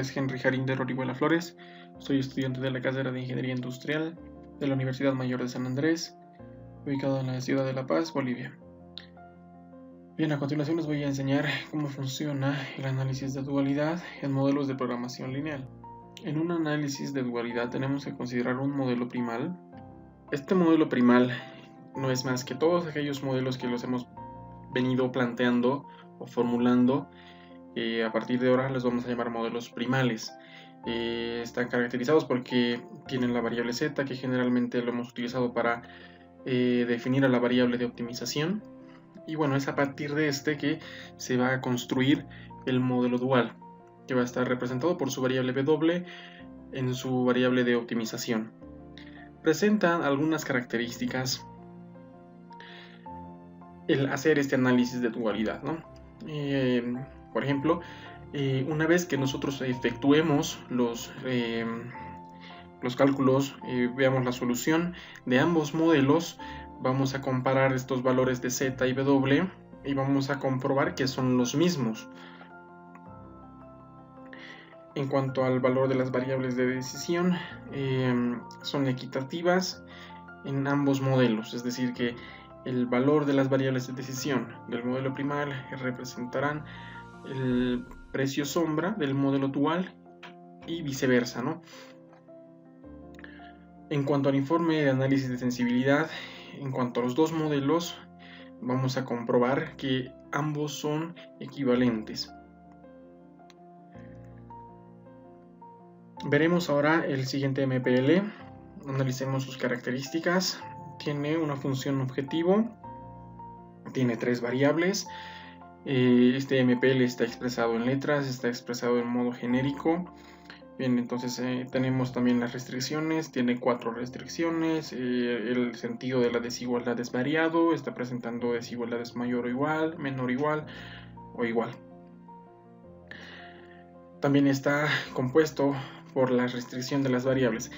es Henry Jarinder Orihuela Flores, soy estudiante de la carrera de Ingeniería Industrial de la Universidad Mayor de San Andrés, ubicado en la ciudad de La Paz, Bolivia. Bien, a continuación les voy a enseñar cómo funciona el análisis de dualidad en modelos de programación lineal. En un análisis de dualidad tenemos que considerar un modelo primal. Este modelo primal no es más que todos aquellos modelos que los hemos venido planteando o formulando. A partir de ahora los vamos a llamar modelos primales. Están caracterizados porque tienen la variable z, que generalmente lo hemos utilizado para definir a la variable de optimización. Y bueno, es a partir de este que se va a construir el modelo dual, que va a estar representado por su variable w en su variable de optimización. Presenta algunas características el hacer este análisis de dualidad, ¿no? Por ejemplo, una vez que nosotros efectuemos los cálculos, veamos la solución de ambos modelos, vamos a comparar estos valores de z y w y vamos a comprobar que son los mismos. En cuanto al valor de las variables de decisión, son equitativas en ambos modelos, es decir que el valor de las variables de decisión del modelo primal representarán el precio sombra del modelo dual y viceversa, ¿no? En cuanto al informe de análisis de sensibilidad, en cuanto a los dos modelos, vamos a comprobar que ambos son equivalentes. Veremos ahora el siguiente MPL. Analicemos sus características. Tiene una función objetivo, tiene 3 variables. Este MPL está expresado en letras, está expresado en modo genérico. Bien, entonces tenemos también las restricciones, tiene 4 restricciones, el sentido de la desigualdad es variado, está presentando desigualdades mayor o igual, menor o igual o igual. También está compuesto por la restricción de las variables.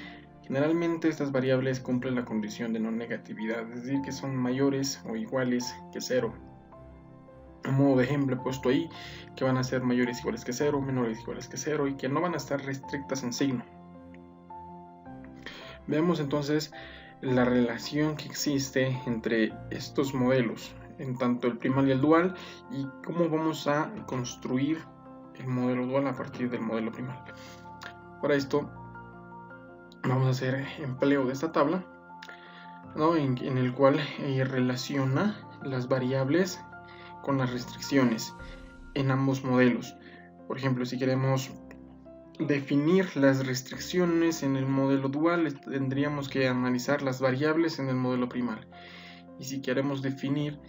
Generalmente estas variables cumplen la condición de no negatividad, es decir, que son mayores o iguales que 0. A modo de ejemplo he puesto ahí que van a ser mayores iguales que 0, menores iguales que 0 y que no van a estar restrictas en signo. Veamos entonces la relación que existe entre estos modelos, en tanto el primal y el dual, y cómo vamos a construir el modelo dual a partir del modelo primal. Para esto vamos a hacer empleo de esta tabla, ¿no? en el cual relaciona las variables con las restricciones en ambos modelos. Por ejemplo, si queremos definir las restricciones en el modelo dual, tendríamos que analizar las variables en el modelo primal. Y si queremos definir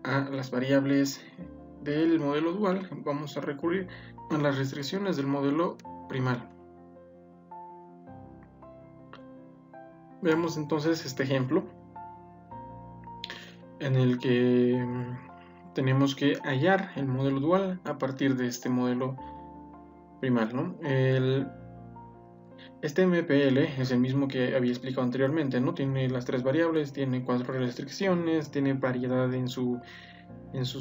a las variables del modelo dual, vamos a recurrir a las restricciones del modelo primal. Veamos entonces este ejemplo en el que tenemos que hallar el modelo dual a partir de este modelo primal, ¿no? Este MPL es el mismo que había explicado anteriormente, ¿no? Tiene las 3 variables, tiene 4 restricciones, tiene variedad en su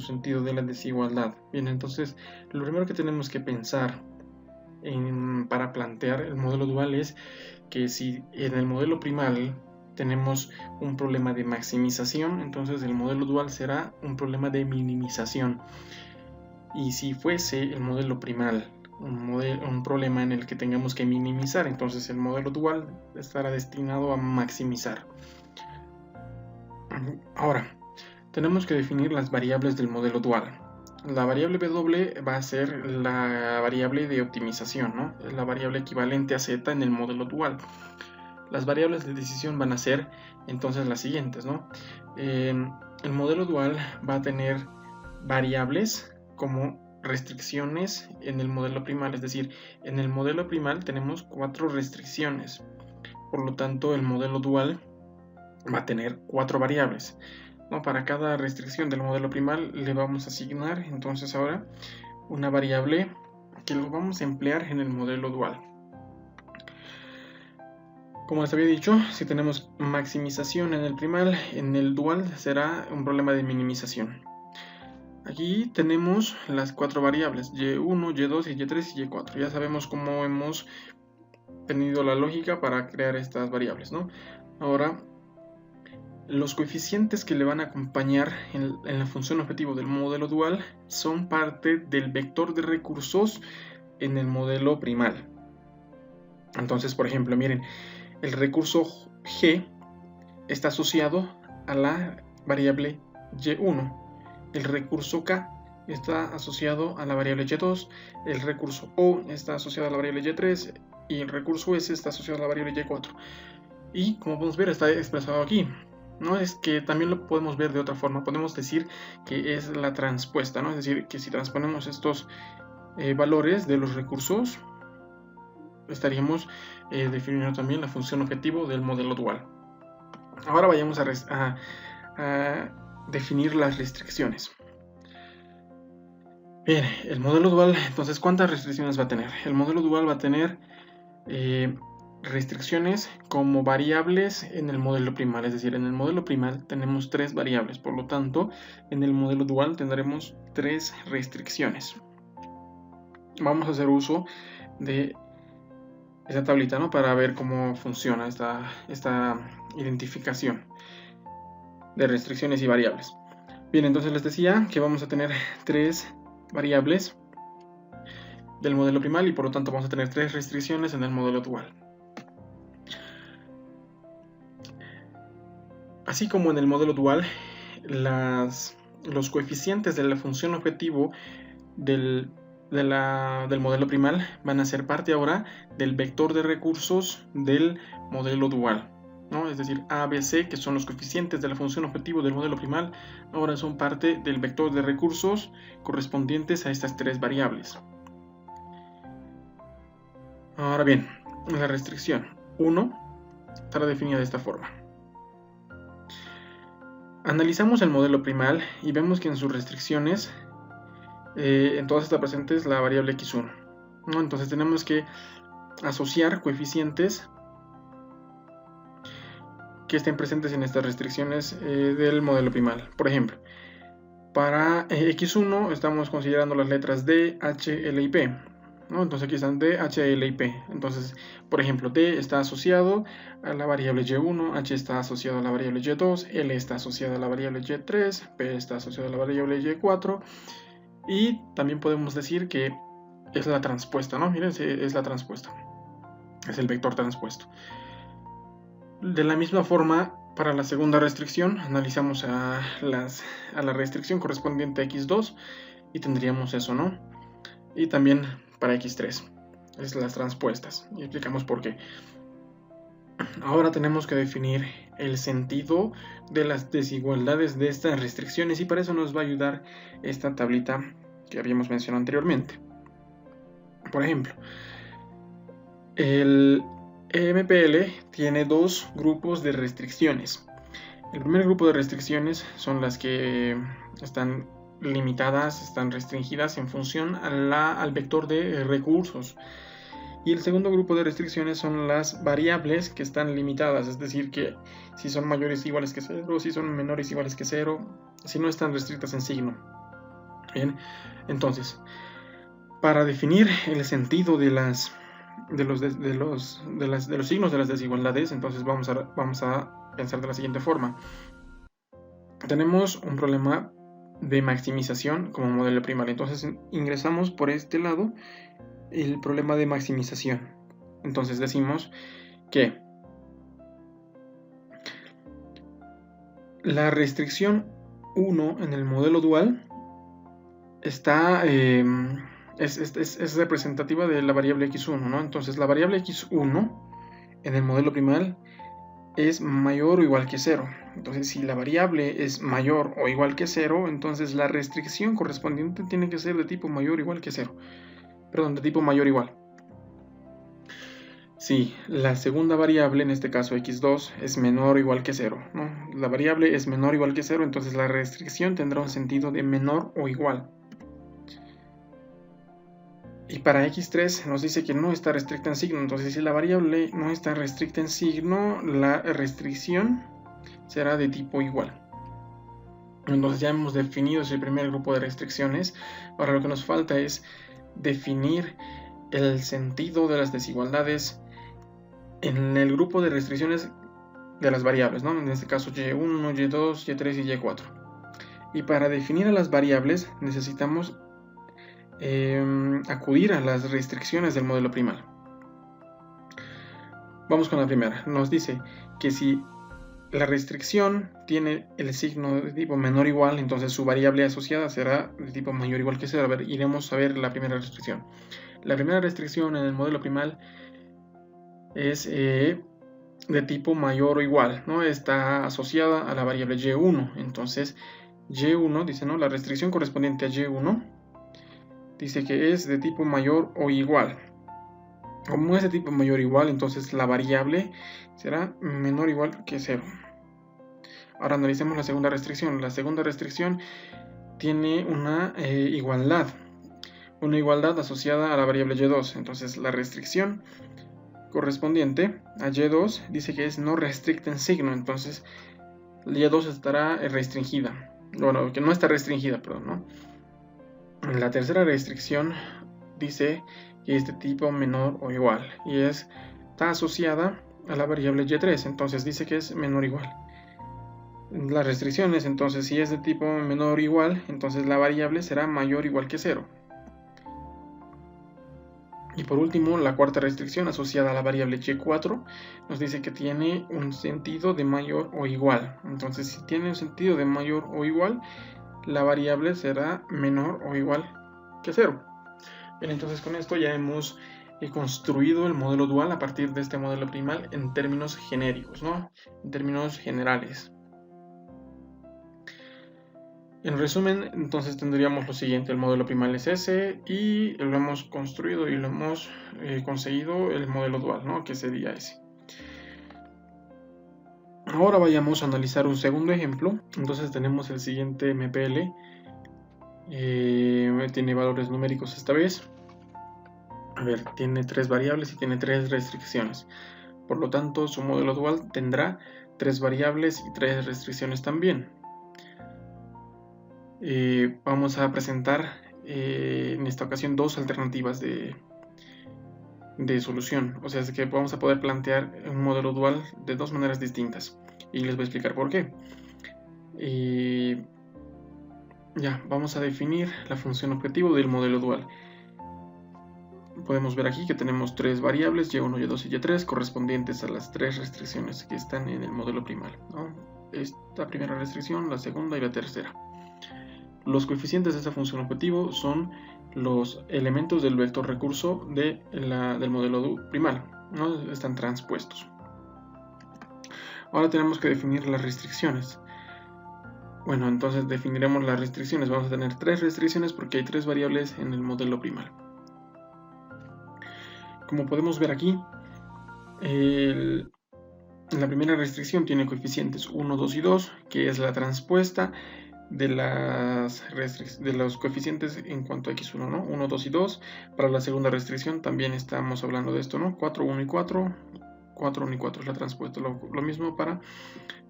sentido de la desigualdad. Bien, entonces lo primero que tenemos que pensar para plantear el modelo dual es que si en el modelo primal tenemos un problema de maximización, entonces el modelo dual será un problema de minimización. Y si fuese el modelo primal un problema en el que tengamos que minimizar, entonces el modelo dual estará destinado a maximizar. Ahora, tenemos que definir las variables del modelo dual. La variable w va a ser la variable de optimización, ¿no? La variable equivalente a z en el modelo dual. Las variables de decisión van a ser entonces las siguientes, ¿no? El modelo dual va a tener variables como restricciones en el modelo primal, es decir, en el modelo primal tenemos 4 restricciones, por lo tanto el modelo dual va a tener 4 variables, ¿no? Para cada restricción del modelo primal le vamos a asignar entonces ahora una variable que lo vamos a emplear en el modelo dual. Como les había dicho, si tenemos maximización en el primal, en el dual será un problema de minimización. aquí tenemos las 4 variables, y1, y2, y3 y y4. Ya sabemos cómo hemos tenido la lógica para crear estas variables, ¿no? Ahora, los coeficientes que le van a acompañar en la función objetivo del modelo dual son parte del vector de recursos en el modelo primal. Entonces, por ejemplo, miren, el recurso g está asociado a la variable y1, el recurso k está asociado a la variable y2, el recurso o está asociado a la variable y3 y el recurso s está asociado a la variable y4. Y como podemos ver, está expresado aquí. No es que también lo podemos ver de otra forma, podemos decir que es la transpuesta, ¿no? Es decir, que si transponemos estos valores de los recursos, estaríamos definiendo también la función objetivo del modelo dual. Ahora vayamos a definir las restricciones. Bien, el modelo dual, entonces, ¿cuántas restricciones va a tener? El modelo dual va a tener restricciones como variables en el modelo primal, es decir, en el modelo primal tenemos 3 variables, por lo tanto, en el modelo dual tendremos 3 restricciones. Vamos a hacer uso de esta tablita, ¿no? Para ver cómo funciona esta identificación de restricciones y variables. Bien, entonces les decía que vamos a tener 3 variables del modelo primal y por lo tanto vamos a tener 3 restricciones en el modelo dual. Así como en el modelo dual, los coeficientes de la función objetivo del modelo primal van a ser parte ahora del vector de recursos del modelo dual, ¿no? Es decir, A, B, C, que son los coeficientes de la función objetivo del modelo primal, ahora son parte del vector de recursos correspondientes a estas 3 variables. Ahora bien, la restricción 1 estará definida de esta forma. Analizamos el modelo primal y vemos que en sus restricciones en todas está presentes la variable x1, ¿no? Entonces tenemos que asociar coeficientes que estén presentes en estas restricciones del modelo primal. Por ejemplo, para x1 estamos considerando las letras D, H, L y P, ¿no? Entonces aquí están D, H, L y P. Entonces, por ejemplo, D está asociado a la variable y1, H está asociado a la variable y2, L está asociado a la variable y3, P está asociado a la variable y4. Y también podemos decir que es la transpuesta, ¿no? Miren, es la transpuesta. Es el vector transpuesto. De la misma forma, para la segunda restricción, analizamos a la restricción correspondiente a x2 y tendríamos eso, ¿no? Y también para x3, es las transpuestas. Y explicamos por qué. Ahora tenemos que definir el sentido de las desigualdades de estas restricciones y para eso nos va a ayudar esta tablita que habíamos mencionado anteriormente. Por ejemplo, el MPL tiene 2 grupos de restricciones. El primer grupo de restricciones son las que están limitadas, están restringidas en función al vector de recursos. Y el segundo grupo de restricciones son las variables que están limitadas, es decir, que si son mayores o iguales que 0, si son menores o iguales que 0, si no están restrictas en signo. Bien, entonces, para definir el sentido de los signos de las desigualdades, entonces vamos a pensar de la siguiente forma. Tenemos un problema de maximización como modelo primal, entonces ingresamos por este lado el problema de maximización. Entonces decimos que la restricción 1 en el modelo dual está es representativa de la variable x1, ¿no? Entonces la variable x1 en el modelo primal es mayor o igual que 0. Entonces si la variable es mayor o igual que 0, entonces la restricción correspondiente tiene que ser de tipo mayor o igual que 0. Perdón, de tipo mayor o igual. Si la segunda variable, en este caso x2, es menor o igual que 0, ¿no? La variable es menor o igual que 0, entonces la restricción tendrá un sentido de menor o igual. Y para x3 nos dice que no está restricta en signo, entonces si la variable no está restricta en signo, la restricción será de tipo igual. Entonces ya hemos definido ese primer grupo de restricciones. Ahora lo que nos falta es definir el sentido de las desigualdades en el grupo de restricciones de las variables, ¿no? En este caso y1, y2, y3 y y4. Y para definir a las variables necesitamos acudir a las restricciones del modelo primal. Vamos con la primera. Nos dice que si la restricción tiene el signo de tipo menor o igual, entonces su variable asociada será de tipo mayor o igual que 0. A ver, iremos a ver la primera restricción. La primera restricción en el modelo primal es de tipo mayor o igual, ¿no? Está asociada a la variable y1. Entonces, y1 dice, ¿no? La restricción correspondiente a y1 dice que es de tipo mayor o igual. Como es de tipo mayor o igual, entonces la variable será menor o igual que 0. Ahora analicemos la segunda restricción. La segunda restricción tiene una igualdad asociada a la variable y2. Entonces la restricción correspondiente a y2 dice que es no restricta en signo. Entonces y2 estará restringida. Bueno, que no está restringida, perdón, ¿no? La tercera restricción dice que es de tipo menor o igual y está asociada a la variable y3. Entonces dice que es menor o igual. Las restricciones, entonces, si es de tipo menor o igual, entonces la variable será mayor o igual que 0. Y por último, la cuarta restricción asociada a la variable y4 nos dice que tiene un sentido de mayor o igual. Entonces, si tiene un sentido de mayor o igual, la variable será menor o igual que 0. Bien, entonces con esto ya hemos construido el modelo dual a partir de este modelo primal en términos genéricos, ¿no? En términos generales. En resumen, entonces tendríamos lo siguiente: el modelo primal es ese y lo hemos construido y lo hemos conseguido el modelo dual, ¿no? Que sería ese. Ahora vayamos a analizar un segundo ejemplo. Entonces tenemos el siguiente MPL, tiene valores numéricos esta vez. A ver, tiene 3 variables y tiene 3 restricciones. Por lo tanto, su modelo dual tendrá 3 variables y 3 restricciones también. Vamos a presentar en esta ocasión 2 alternativas de solución. O sea, es que vamos a poder plantear un modelo dual de 2 maneras distintas. Y les voy a explicar por qué. Ya, vamos a definir la función objetivo del modelo dual. Podemos ver aquí que tenemos 3 variables, y1, y2 y y3, correspondientes a las 3 restricciones que están en el modelo primal, ¿no? Esta primera restricción, la segunda y la tercera. Los coeficientes de esta función objetivo son los elementos del vector recurso del modelo primal, ¿no? Están transpuestos. Ahora tenemos que definir las restricciones. Bueno, entonces definiremos las restricciones. Vamos a tener 3 restricciones porque hay 3 variables en el modelo primal. Como podemos ver aquí, la primera restricción tiene coeficientes 1, 2 y 2, que es la transpuesta de los coeficientes en cuanto a x1, ¿no? 1, 2 y 2. Para la segunda restricción también estamos hablando de esto, ¿no? 4, 1 y 4, 4, 1 y 4 es la transpuesta. Lo mismo para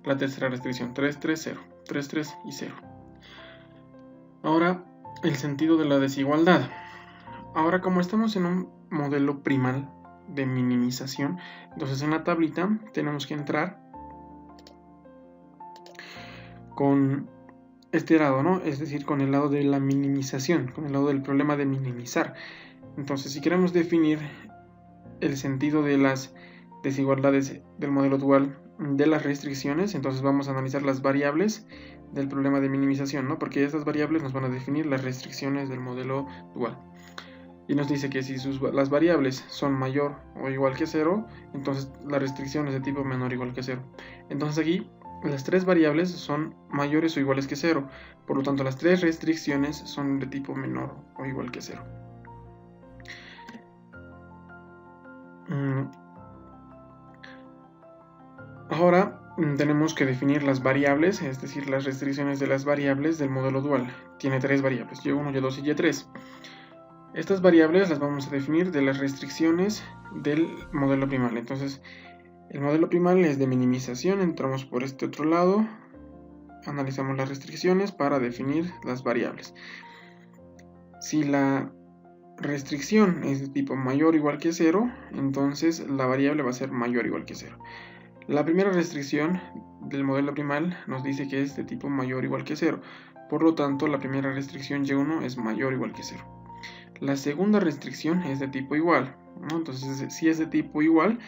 la tercera restricción, 3, 3, 0, 3, 3 y 0. Ahora, el sentido de la desigualdad. Ahora, como estamos en un modelo primal de minimización, entonces en la tablita tenemos que entrar con este lado, ¿no? Es decir, con el lado de la minimización, con el lado del problema de minimizar. Entonces, si queremos definir el sentido de las desigualdades del modelo dual de las restricciones, entonces vamos a analizar las variables del problema de minimización, ¿no? Porque estas variables nos van a definir las restricciones del modelo dual. Y nos dice que si las variables son mayor o igual que 0, entonces la restricción es de tipo menor o igual que 0. Entonces aquí las 3 variables son mayores o iguales que 0. Por lo tanto, las 3 restricciones son de tipo menor o igual que 0. Ahora tenemos que definir las variables, es decir, las restricciones de las variables del modelo dual. Tiene 3 variables, y1, y2 y y3. Estas variables las vamos a definir de las restricciones del modelo primal. Entonces, el modelo primal es de minimización, entramos por este otro lado analizamos las restricciones para definir las variables. Si la restricción es de tipo mayor o igual que 0, entonces la variable va a ser mayor o igual que 0. La primera restricción del modelo primal nos dice que es de tipo mayor o igual que 0. Por lo tanto, la primera restricción y1 es mayor o igual que 0. La segunda restricción es de tipo igual, ¿no? Entonces, si es de tipo igual,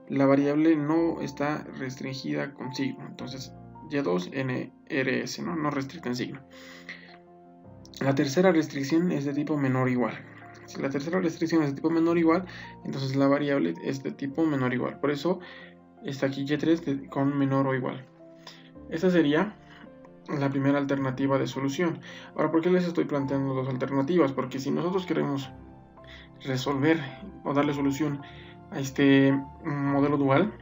la variable no está restringida con signo. Entonces, y2 NRS, ¿no? No restricta en signo. La tercera restricción es de tipo menor o igual. Si la tercera restricción es de tipo menor o igual, entonces la variable es de tipo menor o igual. Por eso está aquí y3 con menor o igual. Esta sería la primera alternativa de solución. Ahora, ¿por qué les estoy planteando dos alternativas? Porque si nosotros queremos resolver o darle solución a este modelo dual,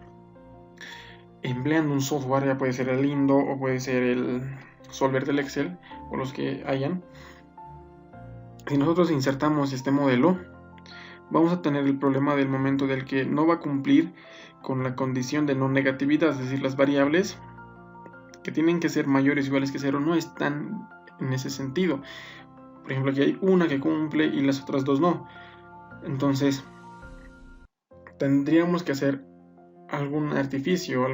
empleando un software, ya puede ser el Lindo o puede ser el Solver del Excel o los que hayan. Si nosotros insertamos este modelo, vamos a tener el problema del momento del que no va a cumplir con la condición de no negatividad, es decir, las variables que tienen que ser mayores o iguales que 0 no están en ese sentido. Por ejemplo, aquí hay una que cumple y las otras dos no. Entonces, tendríamos que hacer algún artificio,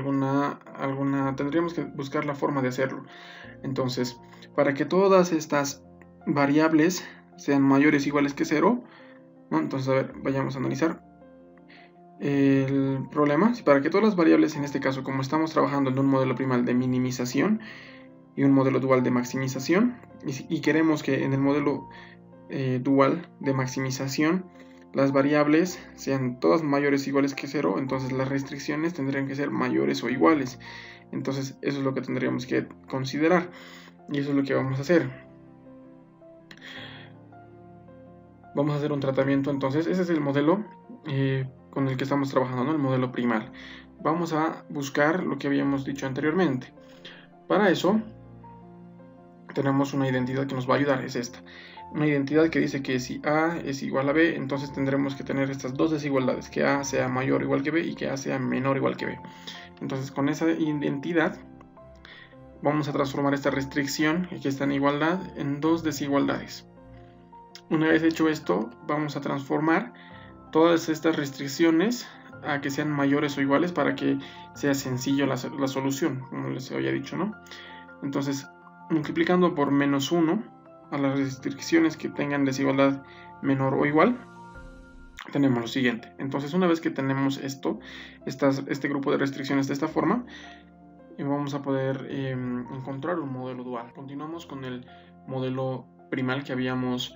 tendríamos que buscar la forma de hacerlo. Entonces, para que todas estas variables sean mayores o iguales que 0, ¿no? Entonces, a ver, vayamos a analizar el problema. Para que todas las variables, en este caso, como estamos trabajando en un modelo primal de minimización y un modelo dual de maximización, y queremos que en el modelo dual de maximización las variables sean todas mayores o iguales que 0, entonces las restricciones tendrían que ser mayores o iguales. Entonces eso es lo que tendríamos que considerar y eso es lo que vamos a hacer. Vamos a hacer un tratamiento, entonces ese es el modelo con el que estamos trabajando, ¿no? El modelo primal. Vamos a buscar lo que habíamos dicho anteriormente. Para eso tenemos una identidad que nos va a ayudar, es esta. Una identidad que dice que si A es igual a B, entonces tendremos que tener estas dos desigualdades, que A sea mayor o igual que B y que A sea menor o igual que B. Entonces con esa identidad vamos a transformar esta restricción que está en igualdad en dos desigualdades. Una vez hecho esto, vamos a transformar todas estas restricciones a que sean mayores o iguales para que sea sencillo la solución, como les había dicho, ¿no? Entonces, multiplicando por menos 1 a las restricciones que tengan desigualdad menor o igual, tenemos lo siguiente. Entonces, una vez que tenemos este grupo de restricciones de esta forma, vamos a poder encontrar un modelo dual. Continuamos con el modelo primal que habíamos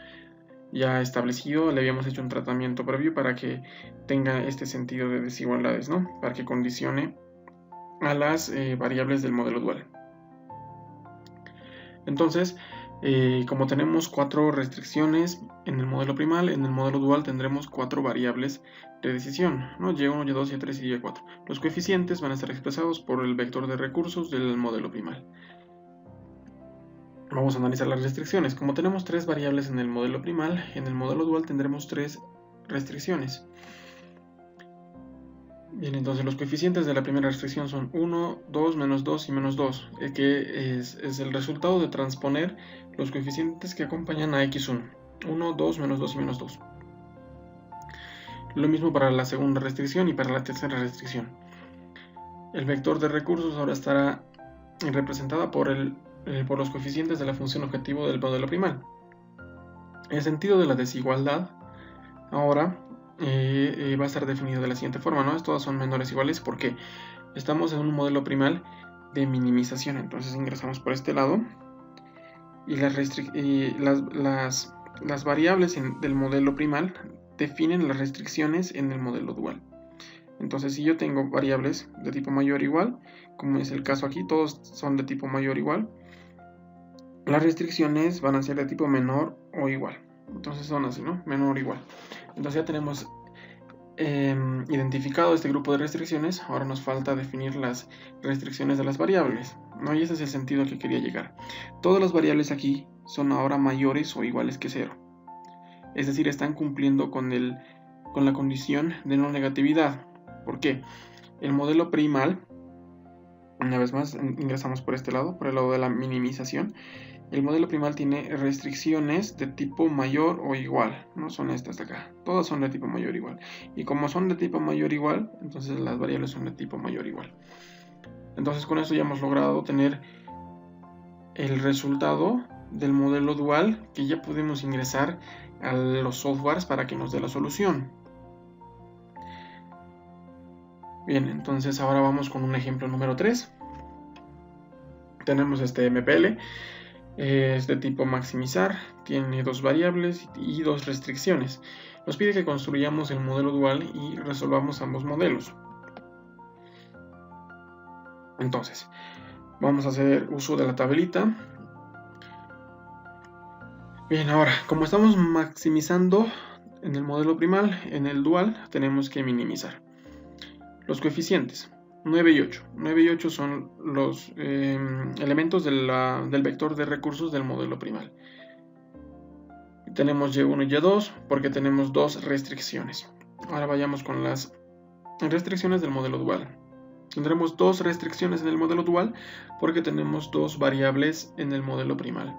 ya establecido, le habíamos hecho un tratamiento previo para que tenga este sentido de desigualdades, ¿no? Para que condicione a las variables del modelo dual. Entonces, como tenemos 4 restricciones en el modelo primal, en el modelo dual tendremos 4 variables de decisión, ¿no? Y1, Y2, Y3 y Y4. Los coeficientes van a estar expresados por el vector de recursos del modelo primal. Vamos a analizar las restricciones. Como tenemos 3 variables en el modelo primal, en el modelo dual tendremos 3 restricciones. Bien, entonces los coeficientes de la primera restricción son 1, 2, menos 2 y menos 2, que es el resultado de transponer los coeficientes que acompañan a x1. 1, 2, menos 2 y menos 2. Lo mismo para la segunda restricción y para la tercera restricción. El vector de recursos ahora estará representada por los coeficientes de la función objetivo del modelo primal. El sentido de la desigualdad ahora va a estar definido de la siguiente forma, ¿no? Todas son menores o iguales porque estamos en un modelo primal de minimización. Entonces ingresamos por este lado y las variables del modelo primal definen las restricciones en el modelo dual. Entonces si yo tengo variables de tipo mayor o igual, como es el caso aquí, todos son de tipo mayor o igual, las restricciones van a ser de tipo menor o igual. Entonces son así, ¿no? Menor o igual. Entonces ya tenemos identificado este grupo de restricciones. Ahora nos falta definir las restricciones de las variables, ¿no? Y ese es el sentido que quería llegar. Todas las variables aquí son ahora mayores o iguales que 0. Es decir, están cumpliendo con la condición de no negatividad. ¿Por qué? El modelo primal Una vez más, ingresamos por este lado, por el lado de la minimización. El modelo primal tiene restricciones de tipo mayor o igual, no son estas de acá, todas son de tipo mayor o igual. Y como son de tipo mayor o igual, entonces las variables son de tipo mayor o igual. Entonces con eso ya hemos logrado tener el resultado del modelo dual que ya podemos ingresar a los softwares para que nos dé la solución. Bien, entonces ahora vamos con un ejemplo número 3. Tenemos este MPL, es de tipo maximizar, tiene dos variables y dos restricciones. Nos pide que construyamos el modelo dual y resolvamos ambos modelos. Entonces, vamos a hacer uso de la tablita. Bien, ahora, como estamos maximizando en el modelo primal, en el dual tenemos que minimizar. Los coeficientes 9 y 8. 9 y 8 son los elementos del vector de recursos del modelo primal. Tenemos Y1 y Y2 porque tenemos dos restricciones. Ahora vayamos con las restricciones del modelo dual. Tendremos dos restricciones en el modelo dual porque tenemos dos variables en el modelo primal.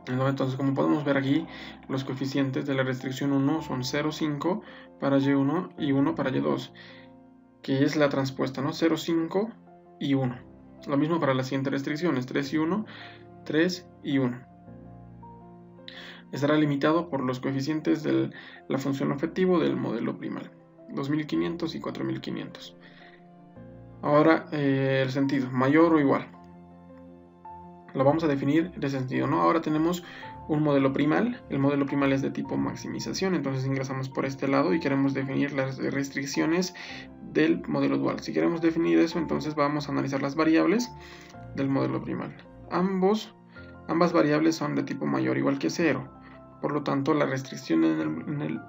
Entonces, como podemos ver aquí, los coeficientes de la restricción 1 son 0,5 para Y1 y 1 para Y2, que es la transpuesta, ¿no? 0,5 y 1. Lo mismo para las siguientes restricciones, 3 y 1, 3 y 1. Estará limitado por los coeficientes de la función objetivo del modelo primal, 2500 y 4500. Ahora el sentido, mayor o igual. Lo vamos a definir de sentido, ¿no? Ahora tenemos un modelo primal. El modelo primal es de tipo maximización, entonces ingresamos por este lado y queremos definir las restricciones del modelo dual. Si queremos definir eso, entonces vamos a analizar las variables del modelo primal. Ambas variables son de tipo mayor o igual que 0. Por lo tanto, la restricción en el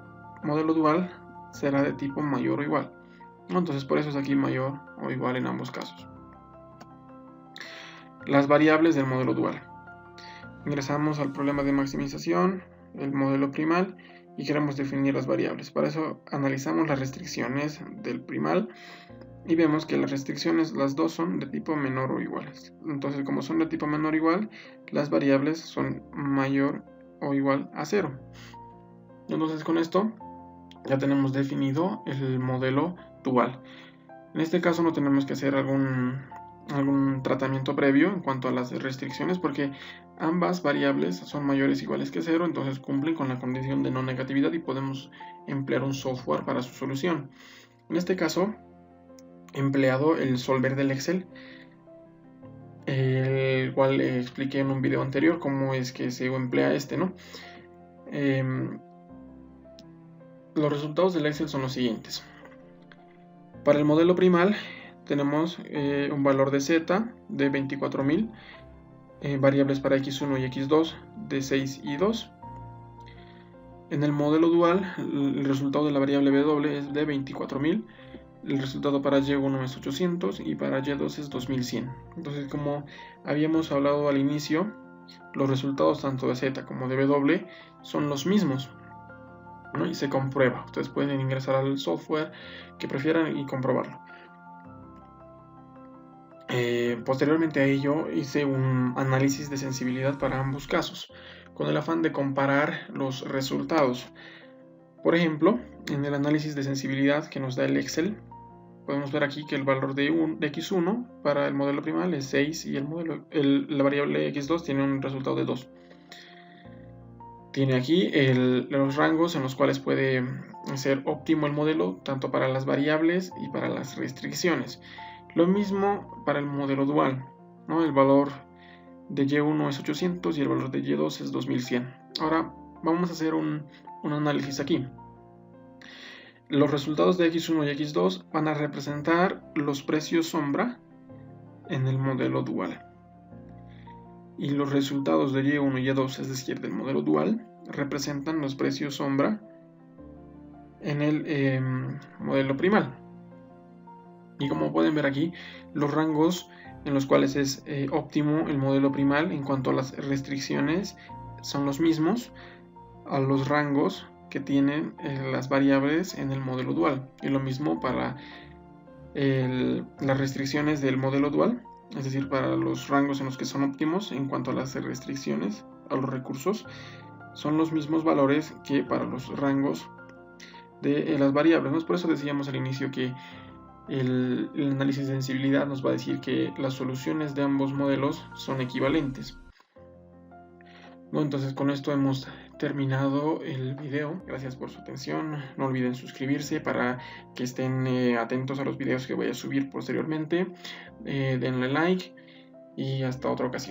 modelo dual será de tipo mayor o igual. Entonces, por eso es aquí mayor o igual en ambos casos. Las variables del modelo dual. Ingresamos al problema de maximización, el modelo primal, y queremos definir las variables. Para eso analizamos las restricciones del primal y vemos que las restricciones, las dos son de tipo menor o iguales. Entonces, como son de tipo menor o igual, las variables son mayor o igual a 0. Entonces, con esto ya tenemos definido el modelo dual. En este caso no tenemos que hacer algún tratamiento previo en cuanto a las restricciones porque ambas variables son mayores o iguales que 0, entonces cumplen con la condición de no negatividad y podemos emplear un software para su solución. En este caso, he empleado el solver del Excel, el cual expliqué en un video anterior cómo es que se emplea este, ¿no? Los resultados del Excel son los siguientes. Para el modelo primal tenemos un valor de z de 24.000, variables para x1 y x2 de 6 y 2. En el modelo dual, el resultado de la variable w es de 24.000, el resultado para y1 es 800 y para y2 es 2100. Entonces, como habíamos hablado al inicio, los resultados tanto de z como de w son los mismos, ¿no? Y se comprueba. Ustedes pueden ingresar al software que prefieran y comprobarlo. Posteriormente a ello hice un análisis de sensibilidad para ambos casos, con el afán de comparar los resultados. Por ejemplo, en el análisis de sensibilidad que nos da el Excel, podemos ver aquí que el valor de x1 para el modelo primal es 6 y la variable x2 tiene un resultado de 2. Tiene aquí los rangos en los cuales puede ser óptimo el modelo, tanto para las variables y para las restricciones. Lo mismo para el modelo dual, ¿no? El valor de y1 es 800 y el valor de y2 es 2100. Ahora vamos a hacer un análisis aquí. Los resultados de x1 y x2 van a representar los precios sombra en el modelo dual. Y los resultados de y1 y y2, es decir, del modelo dual, representan los precios sombra en el modelo primal. Y como pueden ver aquí, los rangos en los cuales es óptimo el modelo primal en cuanto a las restricciones son los mismos a los rangos que tienen las variables en el modelo dual. Y lo mismo para las restricciones del modelo dual, es decir, para los rangos en los que son óptimos en cuanto a las restricciones a los recursos, son los mismos valores que para los rangos de las variables, ¿no? Por eso decíamos al inicio que el análisis de sensibilidad nos va a decir que las soluciones de ambos modelos son equivalentes. Bueno, entonces con esto hemos terminado el video. Gracias por su atención. No olviden suscribirse para que estén atentos a los videos que voy a subir posteriormente. Denle like y hasta otra ocasión.